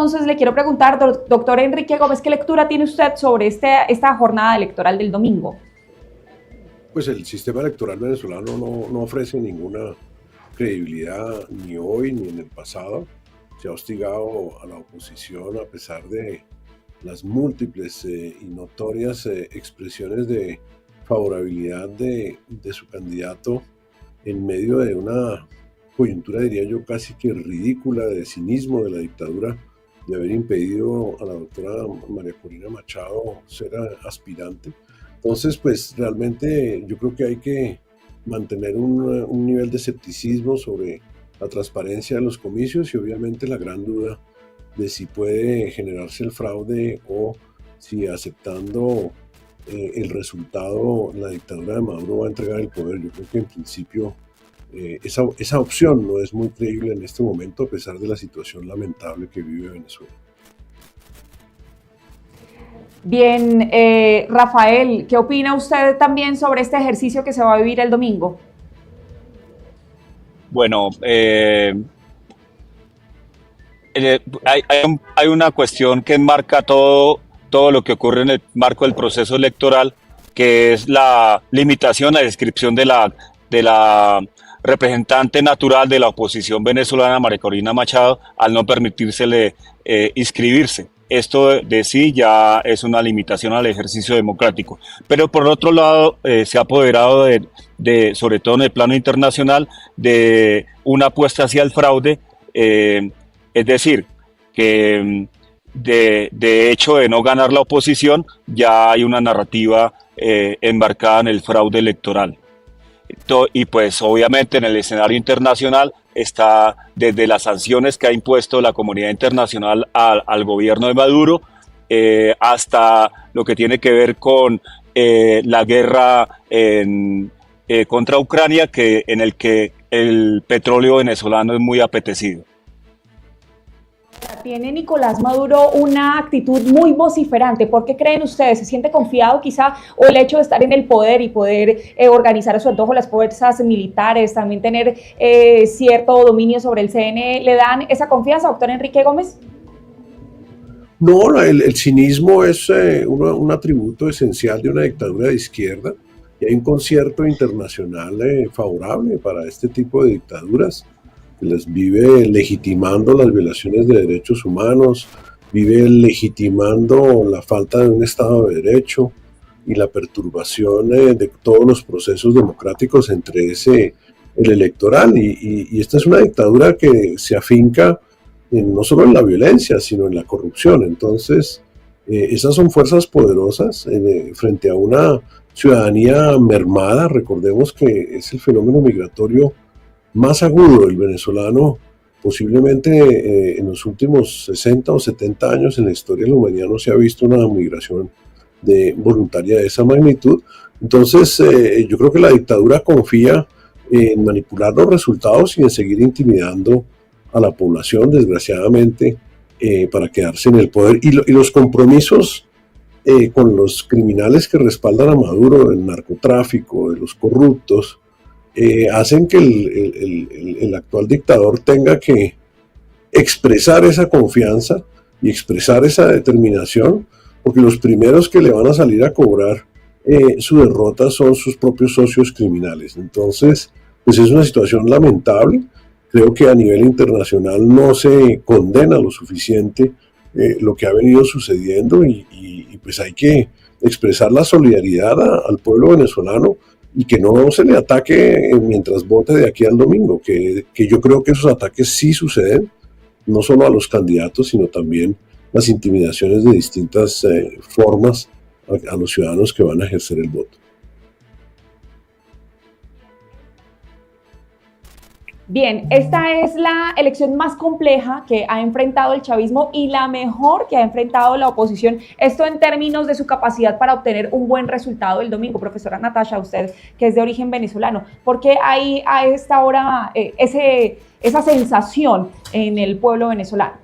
entonces le quiero preguntar, doctor Enrique Gómez, ¿qué lectura tiene usted sobre esta jornada electoral del domingo? Pues el sistema electoral venezolano no ofrece ninguna credibilidad ni hoy ni en el pasado. Se ha hostigado a la oposición a pesar de las múltiples y notorias expresiones de favorabilidad de su candidato en medio de una coyuntura, diría yo, casi que ridícula de cinismo de la dictadura, de haber impedido a la doctora María Corina Machado ser aspirante. Entonces, pues realmente yo creo que hay que mantener un nivel de escepticismo sobre la transparencia de los comicios y obviamente la gran duda de si puede generarse el fraude o si aceptando el resultado la dictadura de Maduro va a entregar el poder. Yo creo que en principio esa opción no es muy creíble en este momento, a pesar de la situación lamentable que vive Venezuela. Bien, Rafael, ¿qué opina usted también sobre este ejercicio que se va a vivir el domingo? Bueno, hay una cuestión que enmarca todo lo que ocurre en el marco del proceso electoral, que es la limitación a la inscripción de la representante natural de la oposición venezolana, María Corina Machado, al no permitírsele inscribirse. Esto de sí ya es una limitación al ejercicio democrático. Pero por otro lado, se ha apoderado sobre todo en el plano internacional, de una apuesta hacia el fraude, es decir, que de hecho de no ganar la oposición, ya hay una narrativa embarcada en el fraude electoral. Y pues obviamente en el escenario internacional está desde las sanciones que ha impuesto la comunidad internacional al gobierno de Maduro, hasta lo que tiene que ver con la guerra contra Ucrania, en el que el petróleo venezolano es muy apetecido. Tiene Nicolás Maduro una actitud muy vociferante. ¿Por qué creen ustedes? ¿Se siente confiado quizá? ¿O el hecho de estar en el poder y poder organizar a su antojo las fuerzas militares, también tener cierto dominio sobre el CNE, le dan esa confianza, doctor Enrique Gómez? No, el cinismo es un atributo esencial de una dictadura de izquierda y hay un concierto internacional favorable para este tipo de dictaduras, que les vive legitimando las violaciones de derechos humanos, vive legitimando la falta de un Estado de Derecho y la perturbación de todos los procesos democráticos, entre ese el electoral. Y esta es una dictadura que se afinca no solo en la violencia, sino en la corrupción. Entonces, esas son fuerzas poderosas frente a una ciudadanía mermada. Recordemos que es el fenómeno migratorio más agudo, el venezolano, posiblemente en los últimos 60 o 70 años en la historia de la humanidad no se ha visto una migración voluntaria de esa magnitud. Entonces, yo creo que la dictadura confía en manipular los resultados y en seguir intimidando a la población, desgraciadamente, para quedarse en el poder. Y los compromisos con los criminales que respaldan a Maduro, el narcotráfico, de los corruptos, hacen que el actual dictador tenga que expresar esa confianza y expresar esa determinación, porque los primeros que le van a salir a cobrar su derrota son sus propios socios criminales. Entonces, pues es una situación lamentable. Creo que a nivel internacional no se condena lo suficiente lo que ha venido sucediendo y pues hay que expresar la solidaridad al pueblo venezolano y que no se le ataque mientras vote de aquí al domingo, que yo creo que esos ataques sí suceden, no solo a los candidatos, sino también las intimidaciones de distintas formas a los ciudadanos que van a ejercer el voto. Bien, esta es la elección más compleja que ha enfrentado el chavismo y la mejor que ha enfrentado la oposición. Esto en términos de su capacidad para obtener un buen resultado el domingo. Profesora Natasha, usted que es de origen venezolano, ¿por qué hay a esta hora esa sensación en el pueblo venezolano?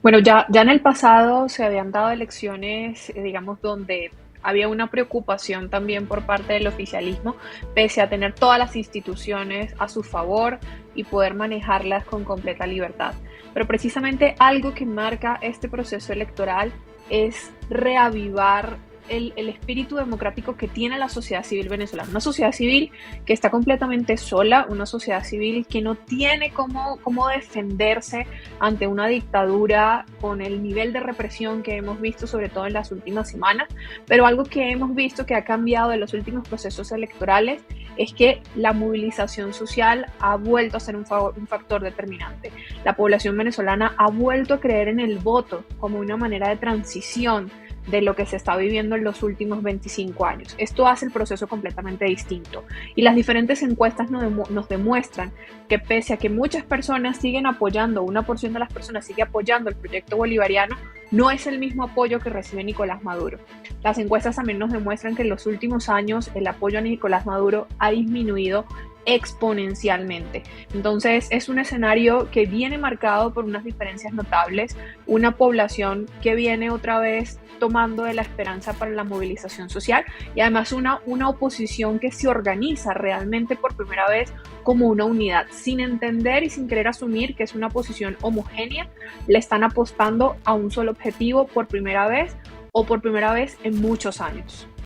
Bueno, ya en el pasado se habían dado elecciones, digamos, donde había una preocupación también por parte del oficialismo, pese a tener todas las instituciones a su favor y poder manejarlas con completa libertad. pero precisamente algo que marca este proceso electoral es reavivar el espíritu democrático que tiene la sociedad civil venezolana. Una sociedad civil que está completamente sola, una sociedad civil que no tiene cómo defenderse ante una dictadura con el nivel de represión que hemos visto, sobre todo en las últimas semanas. Pero algo que hemos visto que ha cambiado en los últimos procesos electorales es que la movilización social ha vuelto a ser un factor determinante. La población venezolana ha vuelto a creer en el voto como una manera de transición de lo que se está viviendo en los últimos 25 años. Esto hace el proceso completamente distinto. Y las diferentes encuestas nos demuestran que pese a que muchas personas siguen apoyando, una porción de las personas sigue apoyando el proyecto bolivariano, no es el mismo apoyo que recibe Nicolás Maduro. Las encuestas también nos demuestran que en los últimos años el apoyo a Nicolás Maduro ha disminuido exponencialmente. Entonces es un escenario que viene marcado por unas diferencias notables, una población que viene otra vez tomando de la esperanza para la movilización social y además una oposición que se organiza realmente por primera vez como una unidad, sin entender y sin querer asumir que es una posición homogénea. Le están apostando a un solo objetivo por primera vez o por primera vez en muchos años.